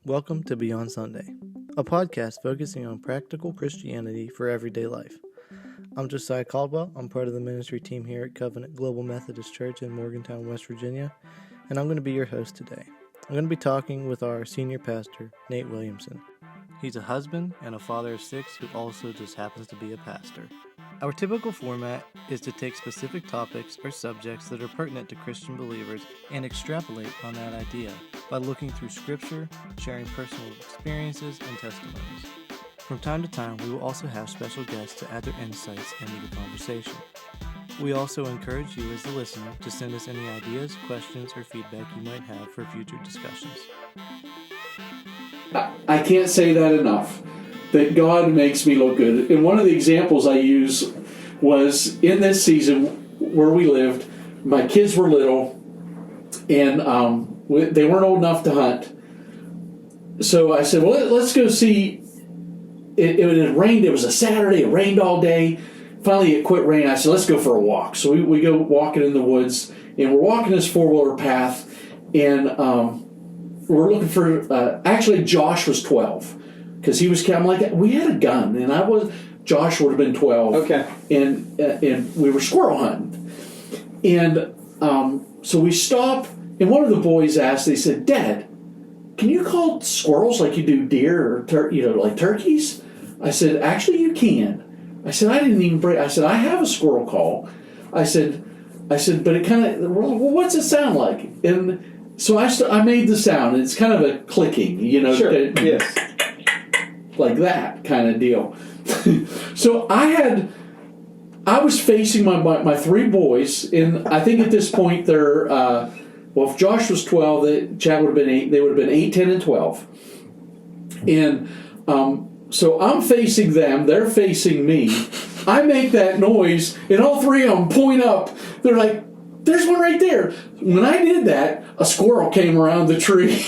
Welcome to Beyond Sunday, a podcast focusing on practical Christianity for everyday life. I'm Josiah Caldwell. I'm part of the ministry team here at Covenant Global Methodist Church in Morgantown, West Virginia, and I'm going to be your host today. I'm going to be talking with our senior pastor, Nate Williamson. He's a husband and a father of 6 who also just happens to be a pastor. Our typical format is to take specific topics or subjects that are pertinent to Christian believers and extrapolate on that idea by looking through Scripture, sharing personal experiences and testimonies. From time to time, we will also have special guests to add their insights into the conversation. We also encourage you as the listener to send us any ideas, questions, or feedback you might have for future discussions. I can't say that enough, that God makes me look good. And one of the examples I use was in this season where we lived, my kids were little, and they weren't old enough to hunt. So I said, well, let's go see. It had rained. It was a Saturday. It rained all day. Finally, it quit raining. I said, let's go for a walk. So we go walking in the woods, and we're walking this four-wheeler path, and we're looking for, actually Josh was 12, because he was, I'm like, we had a gun, and Josh would have been 12. Okay. And we were squirrel hunting. And so we stop, and one of the boys asked, they said, Dad, can you call squirrels like you do deer or like turkeys? I said, actually you can. I said, I didn't even break. I said, I have a squirrel call. I said, but it kind of, well, what's it sound like? And so I made the sound. It's kind of a clicking, Sure. Yes. Like that kind of deal. So I was facing my 3 boys, and I think at this point they're, if Josh was 12, Chad would have been 8. They would have been 8, 10, and 12. And so I'm facing them. They're facing me. I make that noise, and all 3 of them point up. They're like, there's one right there. When I did that, a squirrel came around the tree.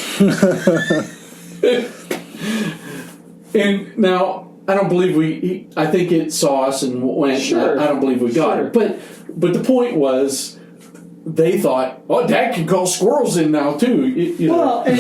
And now, I don't believe I think it saw us and went. Sure. I don't believe we got it. But the point was, they thought, oh, Dad can call squirrels in now too. Well, and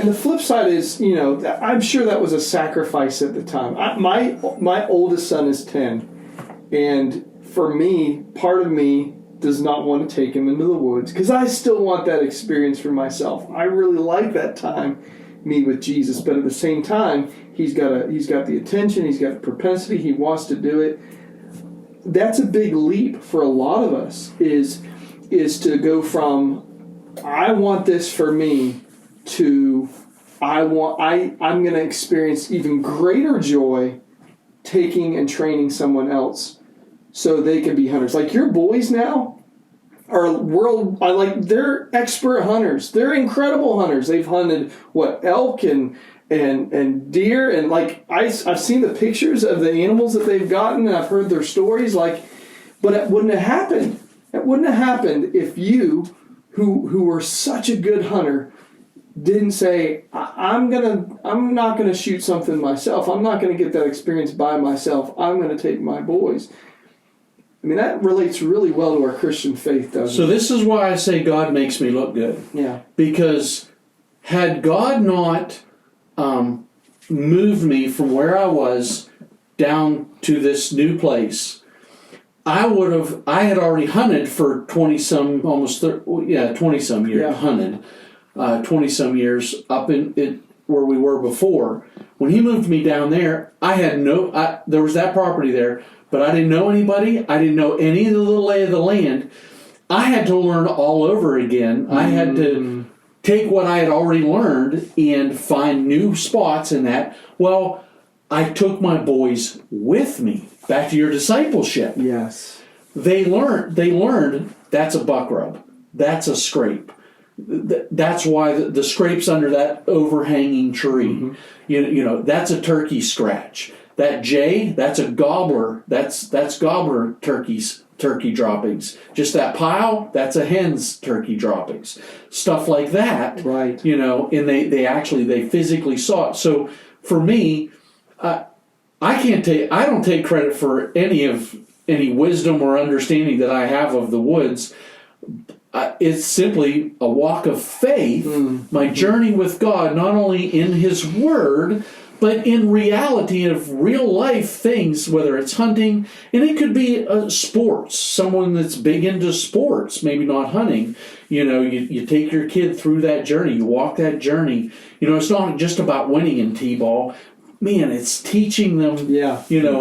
the flip side is, I'm sure that was a sacrifice at the time. My oldest son is 10, and for me, part of me does not want to take him into the woods because I still want that experience for myself. I really like that time, me with Jesus, but at the same time, he's got the attention, he's got the propensity, he wants to do it. That's a big leap for a lot of us. Is to go from I want this for me to I'm going to experience even greater joy taking and training someone else so they can be hunters. Like your boys now are they're expert hunters. They're incredible hunters. They've hunted elk and deer, and I've seen the pictures of the animals that they've gotten, and I've heard their stories. But it wouldn't have happened. It wouldn't have happened if you, who were such a good hunter, didn't say, I'm not gonna shoot something myself. I'm not gonna get that experience by myself. I'm gonna take my boys. I mean, that relates really well to our Christian faith, doesn't it? So this is why I say God makes me look good. Yeah. Because had God not moved me from where I was down to this new place, I had already hunted for 20-some, almost 20-some years, Yeah. hunted 20-some years up in it where we were before. When he moved me down there, there was that property there, but I didn't know anybody. I didn't know any of the little lay of the land. I had to learn all over again. I had to take what I had already learned and find new spots in that. Well, I took my boys with me. Back to your discipleship. Yes. They learned that's a buck rub. That's a scrape. That's why the scrape's under that overhanging tree. Mm-hmm. That's a turkey scratch. That jay, that's a gobbler. That's gobbler turkey droppings. Just that pile, that's a hen's turkey droppings. Stuff like that. Right. And they physically saw it. So for me, I don't take credit for any wisdom or understanding that I have of the woods. it's simply a walk of faith, my journey with God, not only in His Word, but in reality of real life things, whether it's hunting, and it could be sports, someone that's big into sports, maybe not hunting. You take your kid through that journey, you walk that journey. It's not just about winning in T-ball. Man, it's teaching them,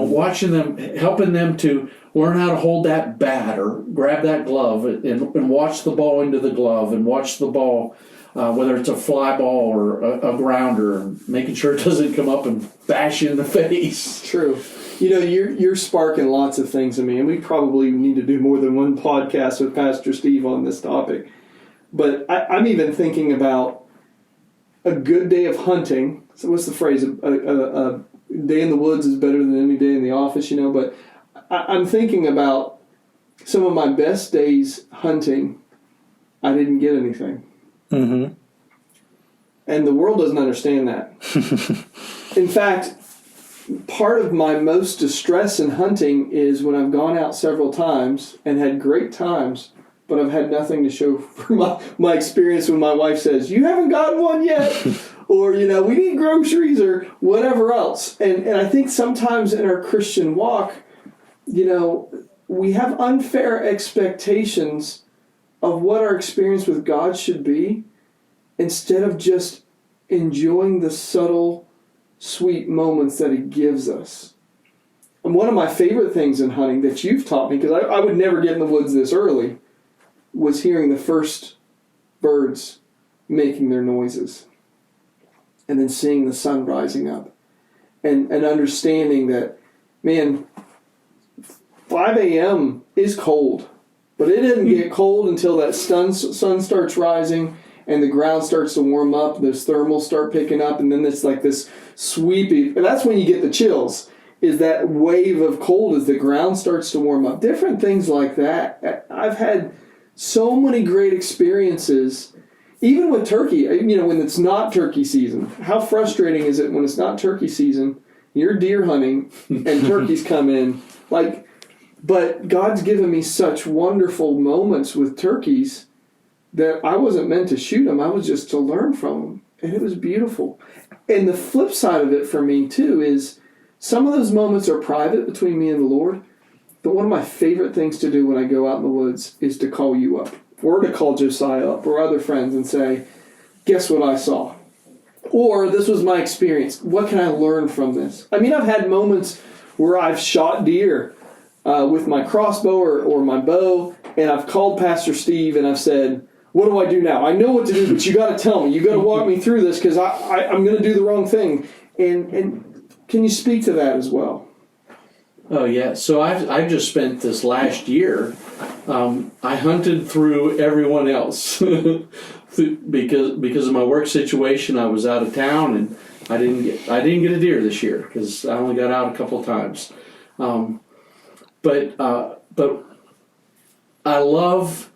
watching them, helping them to learn how to hold that bat or grab that glove and watch the ball into the glove and watch the ball, whether it's a fly ball or a grounder, and making sure it doesn't come up and bash you in the face. True. You're sparking lots of things in me, and we probably need to do more than one podcast with Pastor Steve on this topic. But I'm even thinking about a good day of hunting. So what's the phrase? A day in the woods is better than any day in the office, But I'm thinking about some of my best days hunting. I didn't get anything. Mm-hmm. And the world doesn't understand that. In fact, part of my most distress in hunting is when I've gone out several times and had great times, but I've had nothing to show for my experience when my wife says, "You haven't gotten one yet," or, "We need groceries," or whatever else. And I think sometimes in our Christian walk, we have unfair expectations of what our experience with God should be, instead of just enjoying the subtle, sweet moments that He gives us. And one of my favorite things in hunting that you've taught me, because I would never get in the woods this early, was hearing the first birds making their noises. And then seeing the sun rising up. And understanding that, man, 5 a.m. is cold. But it doesn't get cold until that sun starts rising and the ground starts to warm up, those thermals start picking up, and then it's like this sweepy, and that's when you get the chills, is that wave of cold as the ground starts to warm up. Different things like that. I've had so many great experiences, even with turkey, when it's not turkey season. How frustrating is it when it's not turkey season, you're deer hunting, and turkeys come in, but God's given me such wonderful moments with turkeys that I wasn't meant to shoot them. I was just to learn from them. And it was beautiful. And the flip side of it for me, too, is some of those moments are private between me and the Lord. But one of my favorite things to do when I go out in the woods is to call you up, or to call Josiah up, or other friends and say, "Guess what I saw?" Or, "This was my experience. What can I learn from this?" I mean, I've had moments where I've shot deer with my crossbow or my bow, and I've called Pastor Steve and I've said, "What do I do now? I know what to do, but you got to tell me. You got to walk me through this, because I'm going to do the wrong thing." And can you speak to that as well? Oh yeah. So I've just spent this last year. I hunted through everyone else because of my work situation. I was out of town and I didn't get a deer this year because I only got out a couple of times. But I love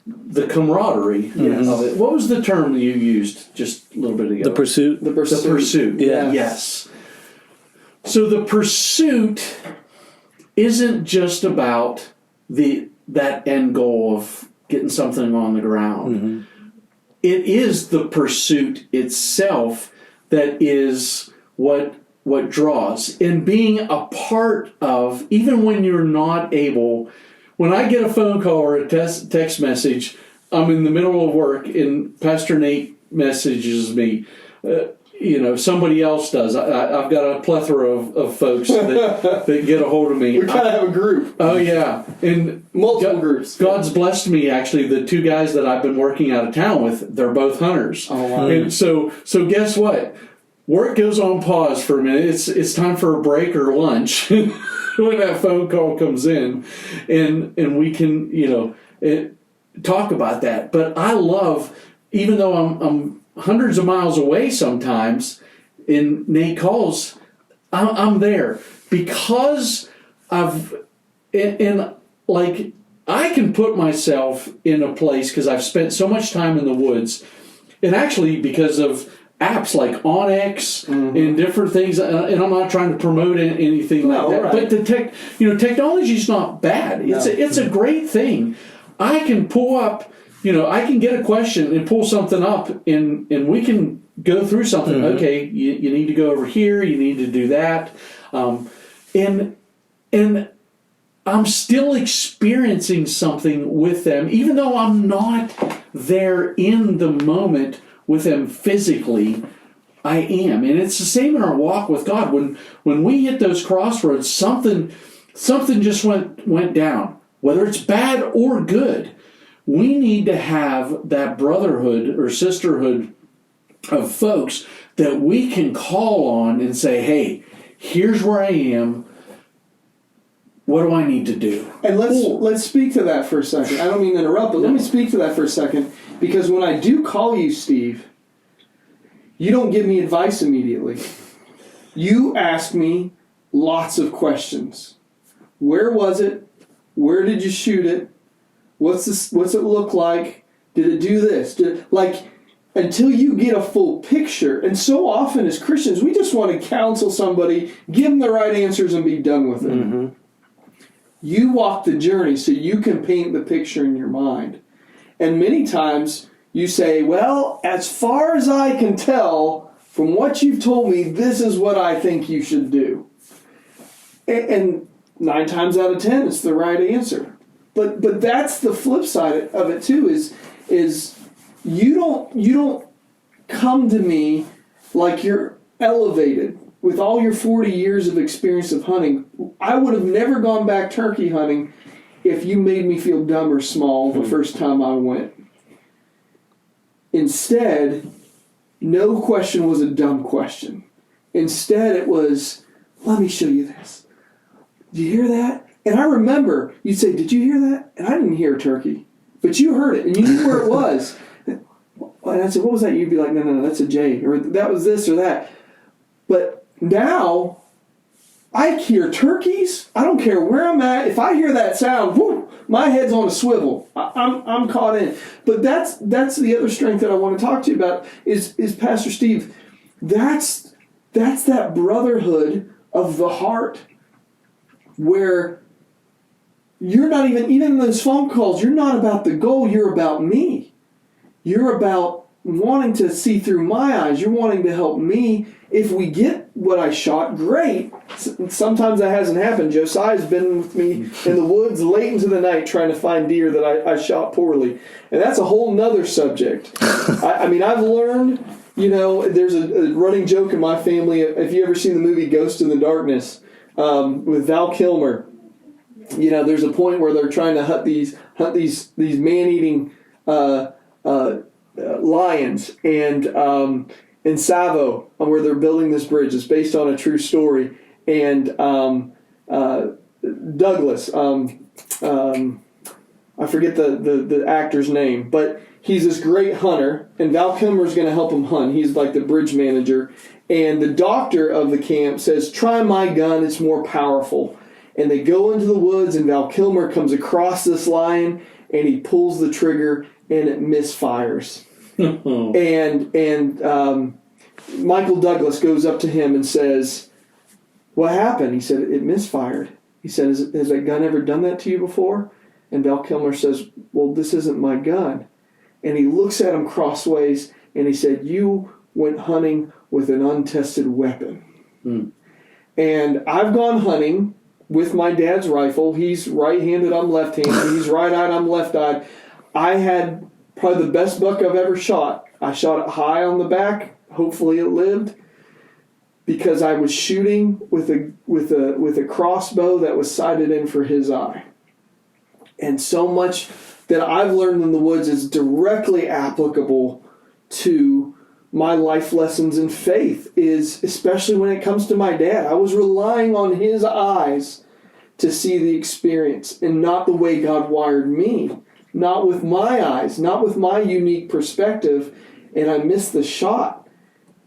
the camaraderie of it. What was the term you used just a little bit ago? The pursuit. The pursuit. Yeah. Yes. So the pursuit isn't just about that end goal of getting something on the ground. Mm-hmm. It is the pursuit itself that is what draws. And being a part of, even when you're not able. When I get a phone call or a text message, I'm in the middle of work and Pastor Nate messages me. Somebody else does. I've got a plethora of folks that get a hold of me. We kind of have a group. Oh, yeah. And multiple groups. God's blessed me, actually. The two guys that I've been working out of town with, they're both hunters. Oh, wow. And so guess what? Work goes on pause for a minute. It's time for a break or lunch when that phone call comes in, and we can talk about that. But I love, even though I'm hundreds of miles away sometimes, and Nate calls, I'm there because I can put myself in a place because I've spent so much time in the woods, and actually because of apps like Onyx and different things, and I'm not trying to promote anything like that. Right. But the technology's not bad. It's a great thing. I can pull up I can get a question and pull something up, and we can go through something. Mm-hmm. Okay, you need to go over here. You need to do that, and I'm still experiencing something with them, even though I'm not there in the moment with them physically. I am, and it's the same in our walk with God. When we hit those crossroads, something just went down, whether it's bad or good. We need to have that brotherhood or sisterhood of folks that we can call on and say, hey, here's where I am. What do I need to do? And let's speak to that for a second. I don't mean to interrupt, but let me speak to that for a second. Because when I do call you, Steve, you don't give me advice immediately. You ask me lots of questions. Where was it? Where did you shoot it? What's it look like? Did it do this? Until you get a full picture. And so often as Christians, we just want to counsel somebody, give them the right answers, and be done with it. Mm-hmm. You walk the journey so you can paint the picture in your mind. And many times you say, well, as far as I can tell from what you've told me, this is what I think you should do. And 9 times out of 10, it's the right answer. But that's the flip side of it too, is you don't come to me like you're elevated with all your 40 years of experience of hunting. I would have never gone back turkey hunting if you made me feel dumb or small the first time I went. Instead, no question was a dumb question. Instead, it was, let me show you this. Do you hear that? And I remember you'd say, did you hear that? And I didn't hear a turkey, but you heard it and you knew where it was. And I'd say, what was that? You'd be like, no, that's a jay, or that was this or that. But now, I hear turkeys. I don't care where I'm at. If I hear that sound, whoo, my head's on a swivel. I'm caught in. But that's the other strength that I want to talk to you about is Pastor Steve. That's that brotherhood of the heart where you're not even in those phone calls, you're not about the goal, you're about me. You're about wanting to see through my eyes. You're wanting to help me. If we get what I shot, great. Sometimes that hasn't happened. Josiah's been with me in the woods late into the night trying to find deer that I shot poorly. And that's a whole nother subject. I mean, I've learned, there's a running joke in my family. If you ever seen the movie Ghost in the Darkness with Val Kilmer, there's a point where they're trying to hunt these man-eating lions, and in Savo, where they're building this bridge. It's based on a true story. And Douglas, I forget the actor's name, but he's this great hunter, and Val Kilmer's going to help him hunt. He's like the bridge manager. And the doctor of the camp says, try my gun, it's more powerful. And they go into the woods, and Val Kilmer comes across this lion, and he pulls the trigger, and it misfires. And Michael Douglas goes up to him and says, what happened? He said, it misfired. He said, has that gun ever done that to you before? And Val Kilmer says, well, this isn't my gun. And he looks at him crossways, and he said, you went hunting with an untested weapon. And I've gone hunting with my dad's rifle. He's right-handed, I'm left-handed. He's right-eyed, I'm left-eyed. I had probably the best buck I've ever shot. I shot it high on the back. Hopefully it lived, because I was shooting with a crossbow that was sighted in for his eye. And so much that I've learned in the woods is directly applicable to my life lessons in faith, is especially when it comes to my dad. I was relying on his eyes to see the experience, and not the way God wired me. Not with my eyes, not with my unique perspective, and I missed the shot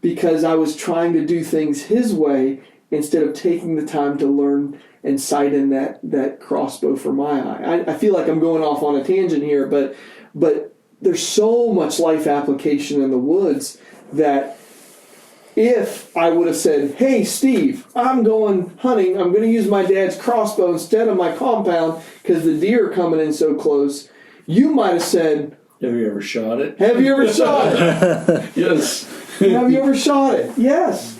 because I was trying to do things his way instead of taking the time to learn and sight in that crossbow for my eye. I feel like I'm going off on a tangent here, but there's so much life application in the woods that if I would have said, hey, Steve, I'm going hunting, I'm going to use my dad's crossbow instead of my compound because the deer are coming in so close, you might have said, Have you ever shot it? Have you ever shot it? Yes. Have you ever shot it? Yes.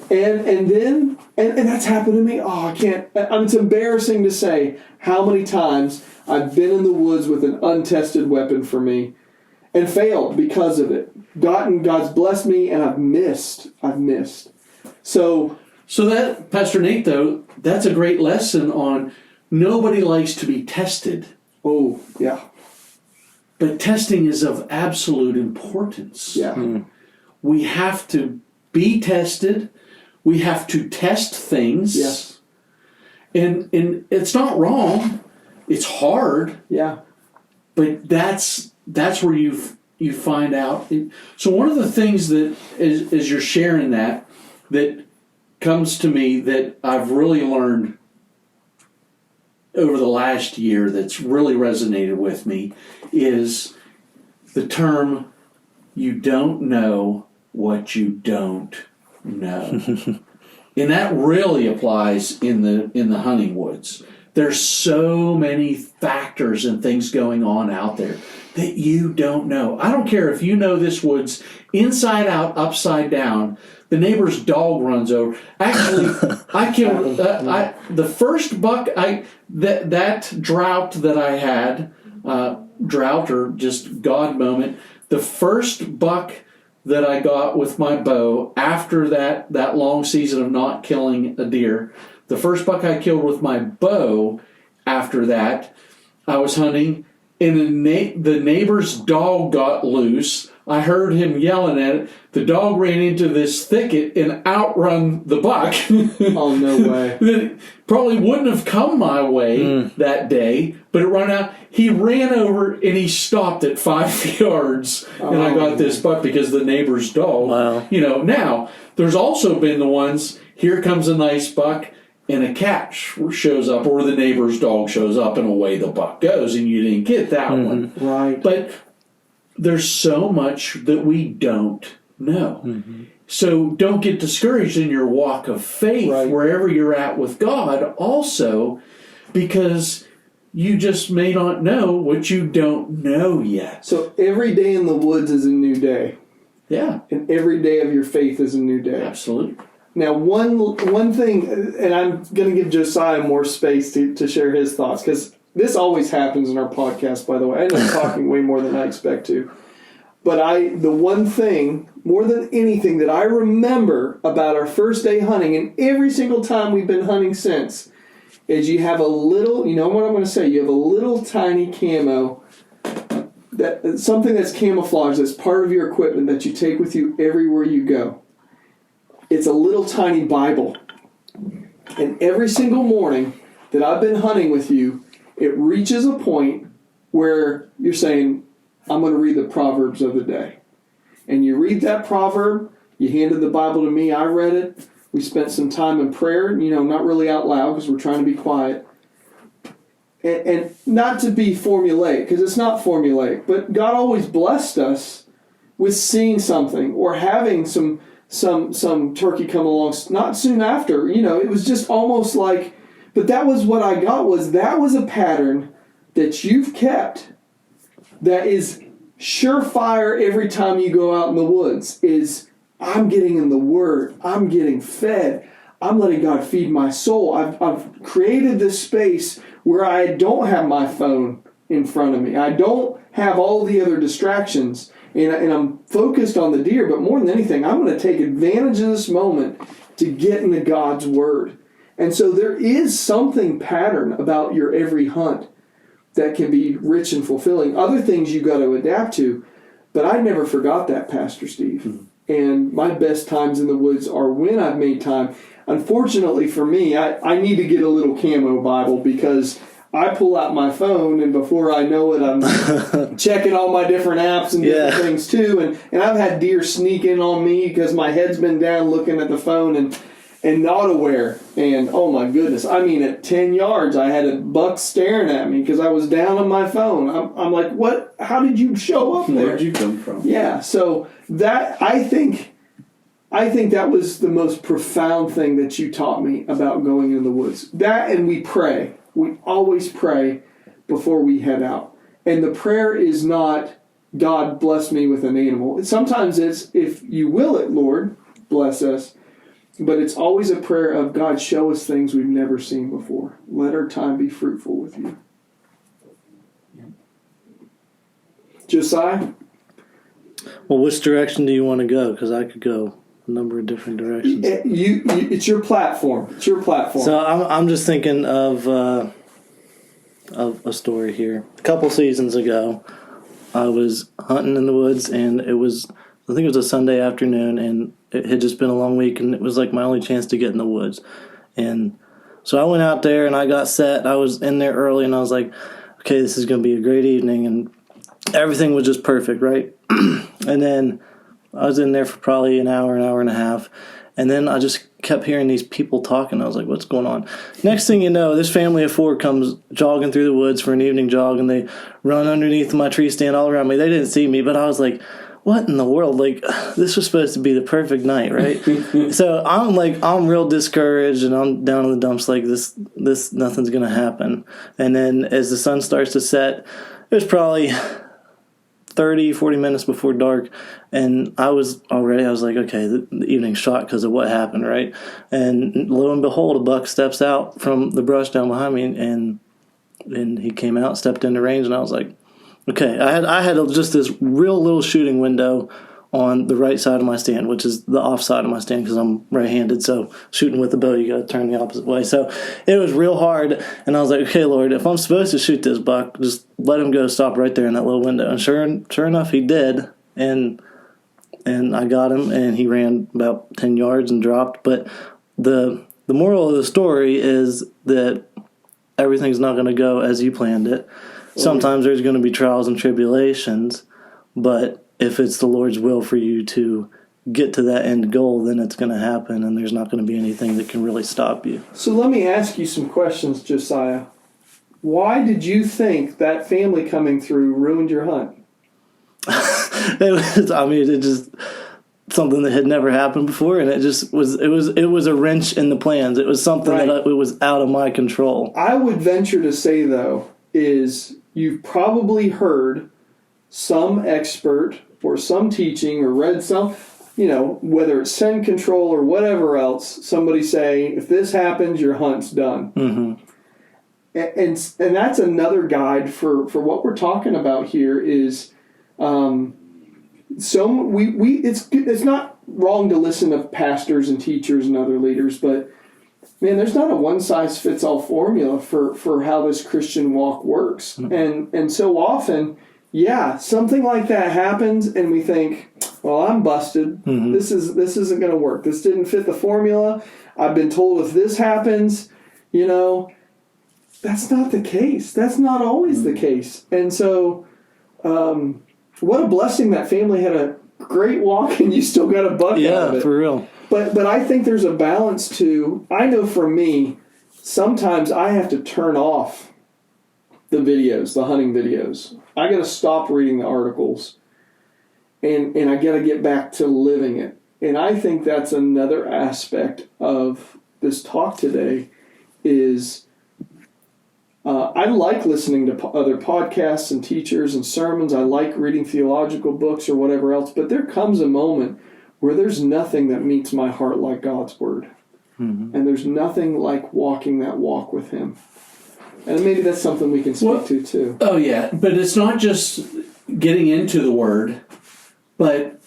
And then that's happened to me. Oh, I can't. It's embarrassing to say how many times I've been in the woods with an untested weapon for me and failed because of it. God's blessed me, and I've missed. So that, Pastor Nate, though, that's a great lesson on nobody likes to be tested. Oh, yeah. But testing is of absolute importance. Yeah. We have to be tested. We have to test things. Yes. And it's not wrong. It's hard. Yeah. But that's where you find out. So one of the things that, as you're sharing that comes to me that I've really learned over the last year that's really resonated with me is the term, you don't know what you don't know. And that really applies in the hunting woods. There's so many factors and things going on out there that you don't know. I don't care if you know this woods inside out, upside down. The neighbor's dog runs over. Actually, I killed the first buck. That drought that I had, drought or just God moment. The first buck that I got with my bow after that long season of not killing a deer. The first buck I killed with my bow after that, I was hunting, and the neighbor's dog got loose. I heard him yelling at it. The dog ran into this thicket and outrun the buck. Oh, no way. That probably wouldn't have come my way that day, but it ran out. He ran over and he stopped at 5 yards, and I got this buck because the neighbor's dog. Wow. Now, there's also been the ones, here comes a nice buck, and a cat shows up, or the neighbor's dog shows up, and away the buck goes, and you didn't get that one. Right. But there's so much that we don't know. Mm-hmm. So don't get discouraged in your walk of faith, wherever you're at with God also, because you just may not know what you don't know yet. So every day in the woods is a new day. Yeah. And every day of your faith is a new day. Absolutely. Now, one thing, and I'm going to give Josiah more space to share his thoughts, because this always happens in our podcast, by the way. I know I'm talking way more than I expect to. But the one thing, more than anything, that I remember about our first day hunting, and every single time we've been hunting since, is you have a little, you know what I'm going to say, you have a little tiny camo, something that's camouflage, that's part of your equipment that you take with you everywhere you go. It's a little tiny Bible. And every single morning that I've been hunting with you, it reaches a point where you're saying, I'm going to read the Proverbs of the day. And you read that proverb, you handed the Bible to me, I read it, we spent some time in prayer, not really out loud because we're trying to be quiet. And not to be formulaic, because it's not formulaic, but God always blessed us with seeing something or having some turkey come along not soon after. It was just almost like, but that was what I got, that was a pattern that you've kept that is surefire every time you go out in the woods, is I'm getting in the Word, I'm getting fed, I'm letting God feed my soul. I've created this space where I don't have my phone in front of me. I don't have all the other distractions. And I'm focused on the deer, but more than anything, I'm going to take advantage of this moment to get into God's Word. And so there is something pattern about your every hunt that can be rich and fulfilling. Other things you got to adapt to, but I never forgot that, Pastor Steve. Mm-hmm. And my best times in the woods are when I've made time. Unfortunately for me, I need to get a little camo Bible, because I pull out my phone, and before I know it, I'm checking all my different apps and different things too. And I've had deer sneak in on me because my head's been down looking at the phone and not aware. And oh my goodness, I mean, at 10 yards, I had a buck staring at me because I was down on my phone. I'm like, what? How did you show up there? Where'd you come from? Yeah, so that, I think that was the most profound thing that you taught me about going in the woods. That, and we pray. We always pray before we head out. And the prayer is not, God bless me with an animal. Sometimes it's, if you will it, Lord, bless us. But it's always a prayer of, God, show us things we've never seen before. Let our time be fruitful with you. Josiah? Well, which direction do you want to go? Because I could go a number of different directions. It's your platform. It's your platform. So I'm just thinking of a story here. A couple seasons ago, I was hunting in the woods, and I think it was a Sunday afternoon, and it had just been a long week, and it was like my only chance to get in the woods. And so I went out there, and I got set. I was in there early, and I was like, okay, this is going to be a great evening, and everything was just perfect, right? And then I was in there for probably an hour and a half, and then I just kept hearing these people talking. I was like, what's going on? Next thing you know, this family of four comes jogging through the woods for an evening jog, and they run underneath my tree stand all around me. They didn't see me, but I was like, what in the world? Like, this was supposed to be the perfect night, right? So I'm real discouraged, and I'm down in the dumps like this nothing's going to happen. And then as the sun starts to set, it was probably 30, 40 minutes before dark, and I was like, okay, the evening's shot because of what happened, right? And lo and behold, a buck steps out from the brush down behind me, and he came out, stepped into range, and I was like, okay, I had just this real little shooting window on the right side of my stand, which is the off side of my stand because I'm right-handed, so shooting with the bow, you got to turn the opposite way. So it was real hard, and I was like, okay, Lord, if I'm supposed to shoot this buck, just let him go stop right there in that little window. And sure enough, he did, and I got him, and he ran about 10 yards and dropped. But the moral of the story is that everything's not going to go as you planned it. Sometimes there's going to be trials and tribulations, but if it's the Lord's will for you to get to that end goal, then it's going to happen, and there's not going to be anything that can really stop you. So let me ask you some questions, Josiah. Why did you think that family coming through ruined your hunt? It just something that had never happened before, and it was a wrench in the plans. It was something right. that it was out of my control. I would venture to say, though, is you've probably heard some expert or some teaching or read some, whether it's Send Control or whatever else, somebody say, if this happens, your hunt's done. Mm-hmm. And that's another guide for what we're talking about here is it's not wrong to listen to pastors and teachers and other leaders, but man, there's not a one-size-fits-all formula for how this Christian walk works. Mm-hmm. And so often, something like that happens, and we think, well, I'm busted. Mm-hmm. This isn't going to work. This didn't fit the formula. I've been told if this happens, that's not the case. That's not always the case. And so what a blessing that family had a great walk, and you still got a buck out of it. Yeah, for real. But I think there's a balance to, I know for me, sometimes I have to turn off the videos, the hunting videos. I got to stop reading the articles, and I got to get back to living it. And I think that's another aspect of this talk today is I like listening to other podcasts and teachers and sermons. I like reading theological books or whatever else, but there comes a moment where there's nothing that meets my heart like God's Word. Mm-hmm. And there's nothing like walking that walk with Him. And maybe that's something we can speak to too. Oh, yeah. But it's not just getting into the Word, but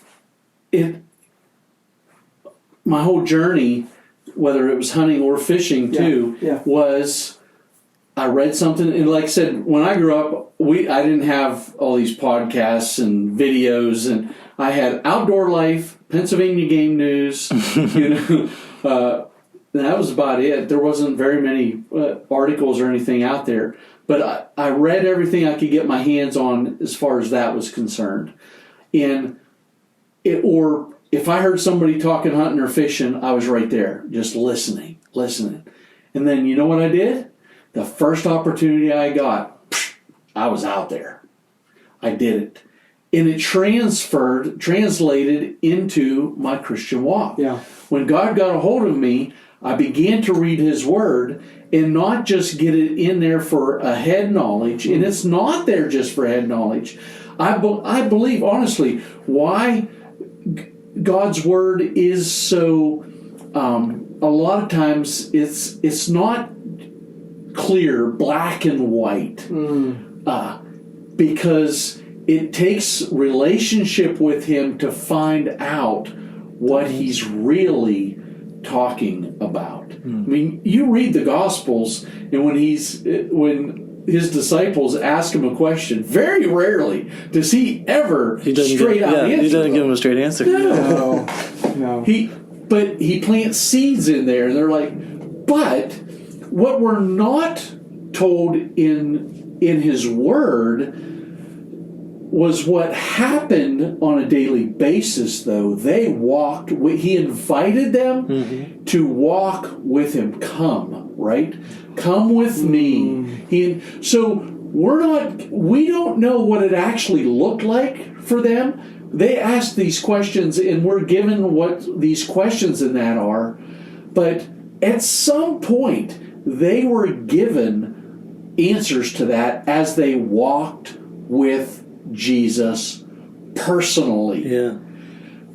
my whole journey, whether it was hunting or fishing too, was I read something. And like I said, when I grew up, I didn't have all these podcasts and videos, and I had Outdoor Life, Pennsylvania Game News, that was about it. There wasn't very many articles or anything out there. But I read everything I could get my hands on as far as that was concerned. Or if I heard somebody talking hunting or fishing, I was right there, just listening. And then you know what I did? The first opportunity I got, I was out there. I did it. And it translated into my Christian walk. Yeah. When God got a hold of me, I began to read His Word and not just get it in there for a head knowledge. And it's not there just for head knowledge. I believe, honestly, why God's Word is so, a lot of times it's not clear, black and white, because it takes relationship with Him to find out what He's really talking about. I mean, you read the Gospels, and when His disciples ask Him a question, very rarely does He ever straight out answer. He doesn't give them a straight answer. No. But He plants seeds in there, and they're like, but what we're not told in His Word was what happened on a daily basis, though. They walked He invited them to walk with Him. Come, right? Come with me. So we don't know what it actually looked like for them. They asked these questions, and we're given what these questions in that are. But at some point, they were given answers to that as they walked with Jesus personally. Yeah.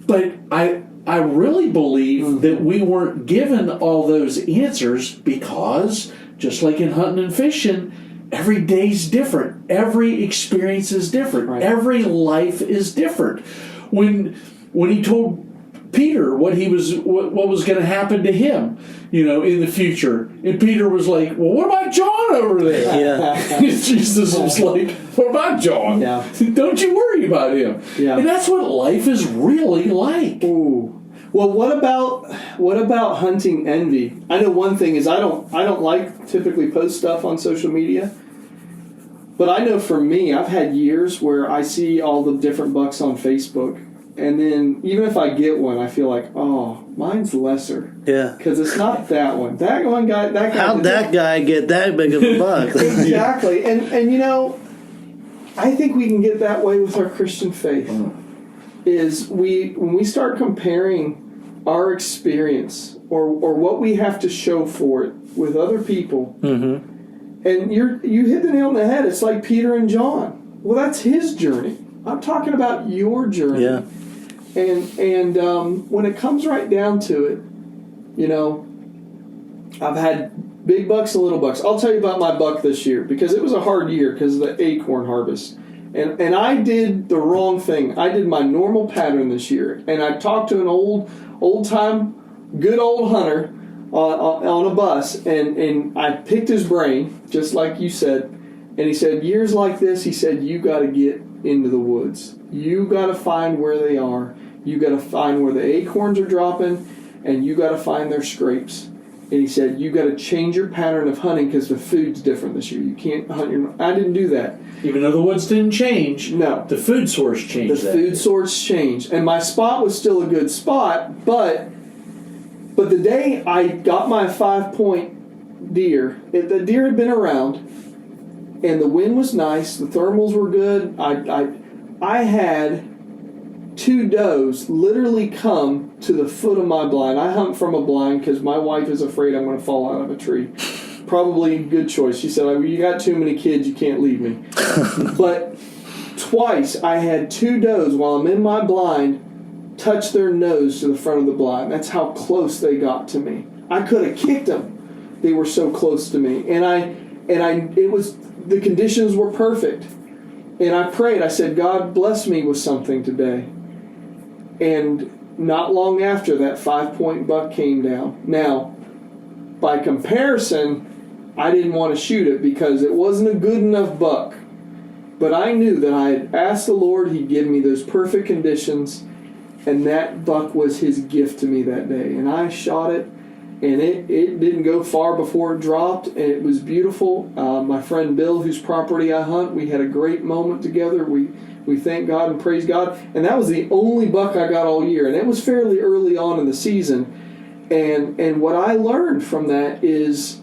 But I really believe that we weren't given all those answers because, just like in hunting and fishing, every day's different. Every experience is different. Right. Every life is different. When He told Peter what was going to happen to him, in the future, and Peter was like, "Well, what about John over there?" Yeah. Jesus was like, "What about John? Yeah. Don't you worry about him." Yeah. And that's what life is really like. Ooh. Well, what about hunting envy? I know one thing is I don't like typically post stuff on social media. But I know for me, I've had years where I see all the different bucks on Facebook, and then even if I get one, I feel like, oh, mine's lesser. Yeah. Because it's not that one. That one guy, that guy. How'd that guy get that big of a buck? Exactly. And I think we can get that way with our Christian faith. Is when we start comparing our experience or what we have to show for it with other people, and you hit the nail on the head. It's like Peter and John. Well, that's his journey. I'm talking about your journey. Yeah. And when it comes right down to it, I've had big bucks and little bucks. I'll tell you about my buck this year because it was a hard year because of the acorn harvest. And I did the wrong thing. I did my normal pattern this year. And I talked to an old-time, good old hunter on a bus, and I picked his brain, just like you said. And he said, years like this, he said, you got to get into the woods. You got to find where they are. You got to find where the acorns are dropping, and you got to find their scrapes. And he said, you got to change your pattern of hunting because the food's different this year. You can't hunt I didn't do that. Even though the woods didn't change, no, the food source changed. The food source changed, and my spot was still a good spot. But the day I got my 5-point deer, the deer had been around, and the wind was nice. The thermals were good. I had 2 does literally come to the foot of my blind. I hunt from a blind because my wife is afraid I'm going to fall out of a tree. Probably a good choice. She said, well, you got too many kids, you can't leave me. But twice I had 2 does while I'm in my blind touch their nose to the front of the blind. That's how close they got to me. I could have kicked them. They were so close to me. It was, the conditions were perfect. And I prayed. I said, God, bless me with something today. And not long after, that 5-point buck came down. Now, by comparison, I didn't want to shoot it because it wasn't a good enough buck. But I knew that I had asked the Lord, He'd give me those perfect conditions, and that buck was His gift to me that day. And I shot it, and it didn't go far before it dropped, and it was beautiful. My friend Bill, whose property I hunt, we had a great moment together. We thank God and praise God. And that was the only buck I got all year, and it was fairly early on in the season. And what I learned from that is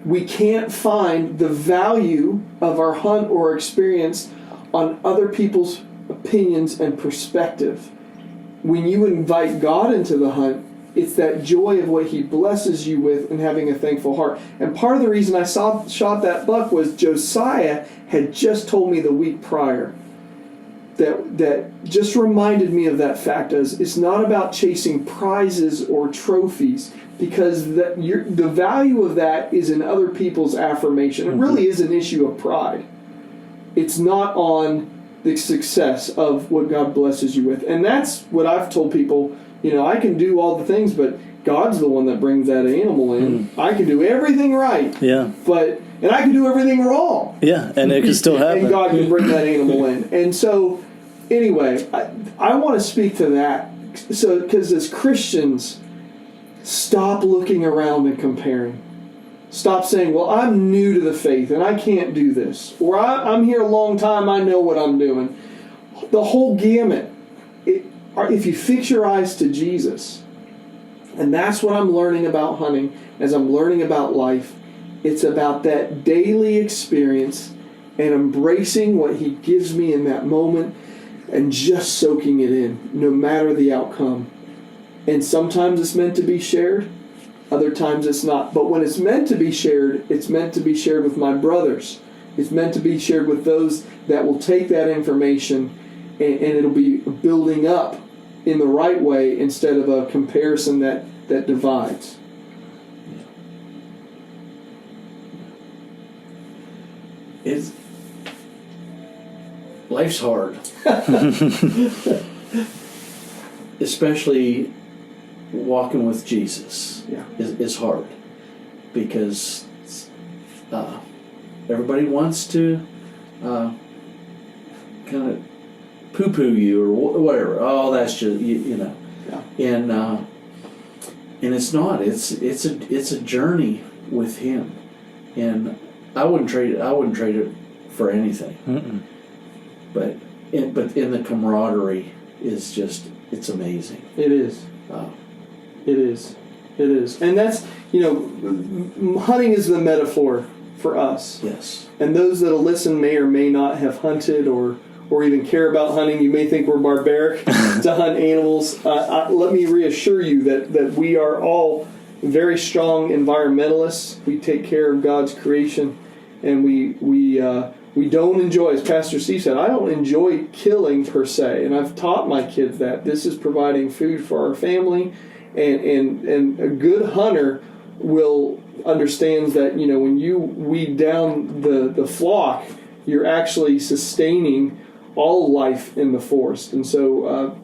we can't find the value of our hunt or experience on other people's opinions and perspective. When you invite God into the hunt, it's that joy of what He blesses you with and having a thankful heart. And part of the reason I shot that buck was Josiah had just told me the week prior. that just reminded me of that fact is it's not about chasing prizes or trophies, because the value of that is in other people's affirmation. It really is an issue of pride. It's not on the success of what God blesses you with. And that's what I've told people, I can do all the things, but God's the one that brings that animal in. I can do everything right. Yeah. And I can do everything wrong. Yeah, and it can still happen. And God can bring that animal in. And so, anyway, I want to speak to that. So, because as Christians, stop looking around and comparing. Stop saying, well, I'm new to the faith and I can't do this. Or I'm here a long time, I know what I'm doing. The whole gamut. If you fix your eyes to Jesus, and that's what I'm learning about hunting, as I'm learning about life, it's about that daily experience and embracing what He gives me in that moment and just soaking it in, no matter the outcome. And sometimes it's meant to be shared, other times it's not. But when it's meant to be shared, it's meant to be shared with my brothers. It's meant to be shared with those that will take that information and it'll be building up in the right way instead of a comparison that divides. Life's hard. Especially walking with Jesus is hard, because everybody wants to kind of poo-poo you or whatever. Oh, that's just Yeah. And it's not. It's a journey with Him, and I wouldn't trade it for anything. Mm-mm. But in the camaraderie is just, it's amazing. It is. It is. It is. And that's, hunting is the metaphor for us. Yes. And those that'll listen may or may not have hunted or even care about hunting. You may think we're barbaric to hunt animals. Let me reassure you that we are all very strong environmentalists. We take care of God's creation, and we don't enjoy, as Pastor Steve said, I don't enjoy killing per se, and I've taught my kids that this is providing food for our family, and a good hunter understands that when you weed down the flock, you're actually sustaining all life in the forest. And so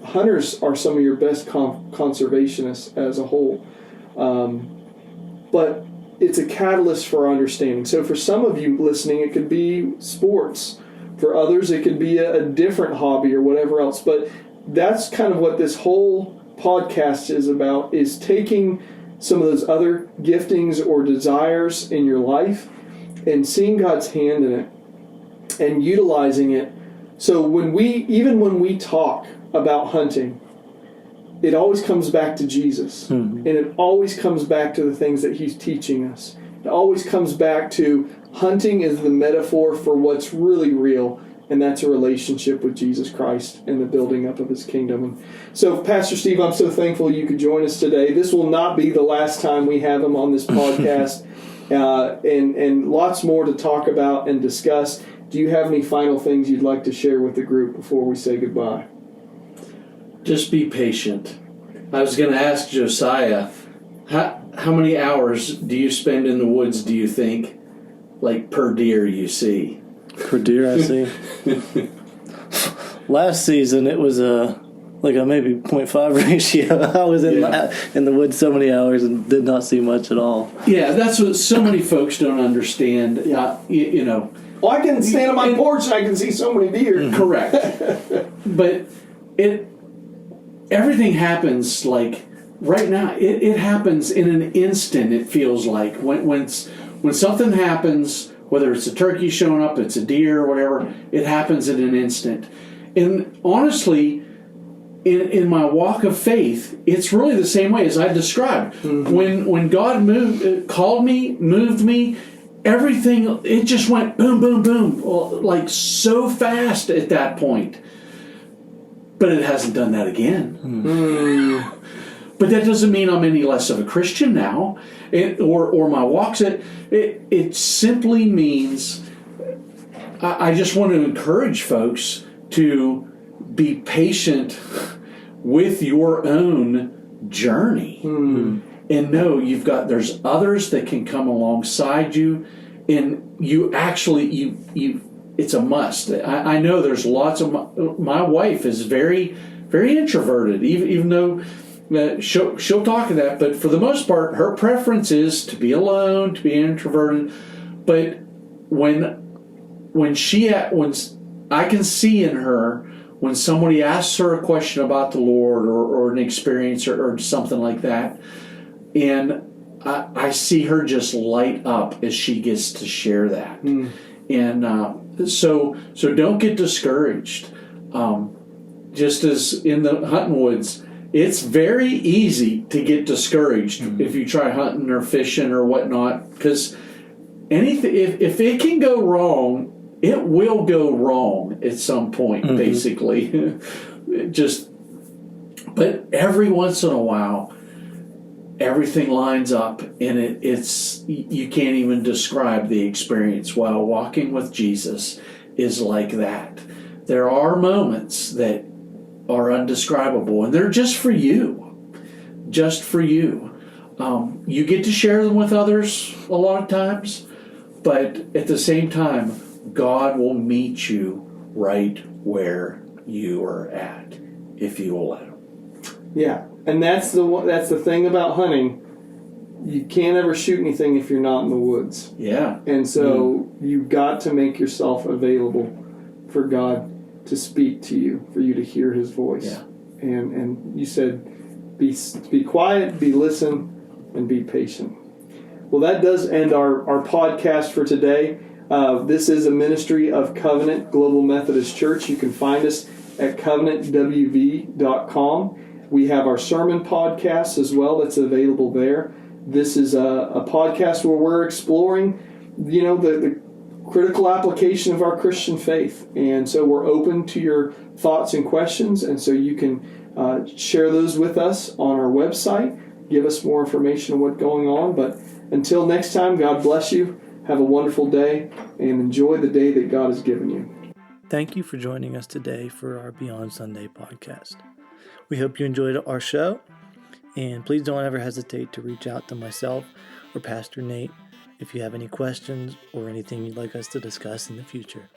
hunters are some of your best conservationists as a whole, but it's a catalyst for our understanding. So for some of you listening, it could be sports. For others, it could be a different hobby or whatever else. But that's kind of what this whole podcast is about, is taking some of those other giftings or desires in your life and seeing God's hand in it and utilizing it. So when we talk about hunting, it always comes back to Jesus. And it always comes back to the things that He's teaching us. It always comes back to hunting is the metaphor for what's really real, and that's a relationship with Jesus Christ and the building up of His kingdom. And so, Pastor Steve, I'm so thankful you could join us today. This will not be the last time we have him on this podcast, and lots more to talk about and discuss. Do you have any final things you'd like to share with the group before we say goodbye? Just be patient. I was going to ask Josiah, how many hours do you spend in the woods, do you think, like per deer you see? Per deer I see. Last season it was like a maybe 0.5 ratio. I was in the woods so many hours and did not see much at all. Yeah, that's what so many folks don't understand. Well, I can stand on my porch and I can see so many deer. Correct. But everything happens like right now. It happens in an instant. It feels like when something happens, whether it's a turkey showing up, it's a deer, or whatever, it happens in an instant. And honestly, in my walk of faith, it's really the same way as I described. Mm-hmm. When God called me, moved me, everything, it just went boom, boom, boom, like so fast at that point. But it hasn't done that again. Mm. But that doesn't mean I'm any less of a Christian now, or my walks. It simply means I just want to encourage folks to be patient with your own journey. And know there's others that can come alongside you, and you actually you it's a must. I know there's lots of my wife is very, very introverted, even though she'll talk to that, but for the most part her preference is to be alone, to be introverted. But when I can see in her when somebody asks her a question about the Lord or an experience or something like that, and I see her just light up as she gets to share that. And so don't get discouraged. Just as in the hunting woods, it's very easy to get discouraged if you try hunting or fishing or whatnot, because anything, if it can go wrong, it will go wrong at some point, basically. But every once in a while, everything lines up, and it's you can't even describe the experience. While walking with Jesus is like that. There are moments that are undescribable, and they're just for you. Just for you. You get to share them with others a lot of times, but at the same time, God will meet you right where you are at, if you will let Him. Yeah, and that's the thing about hunting. You can't ever shoot anything if you're not in the woods. Yeah. And so you've got to make yourself available for God to speak to you, for you to hear His voice. Yeah. And you said, be quiet, listen, and be patient. Well, that does end our podcast for today. This is a ministry of Covenant Global Methodist Church. You can find us at covenantwv.com. We have our sermon podcast as well that's available there. This is a podcast where we're exploring, the critical application of our Christian faith. And so we're open to your thoughts and questions. And so you can share those with us on our website. Give us more information on what's going on. But until next time, God bless you. Have a wonderful day and enjoy the day that God has given you. Thank you for joining us today for our Beyond Sunday podcast. We hope you enjoyed our show, and please don't ever hesitate to reach out to myself or Pastor Nate if you have any questions or anything you'd like us to discuss in the future.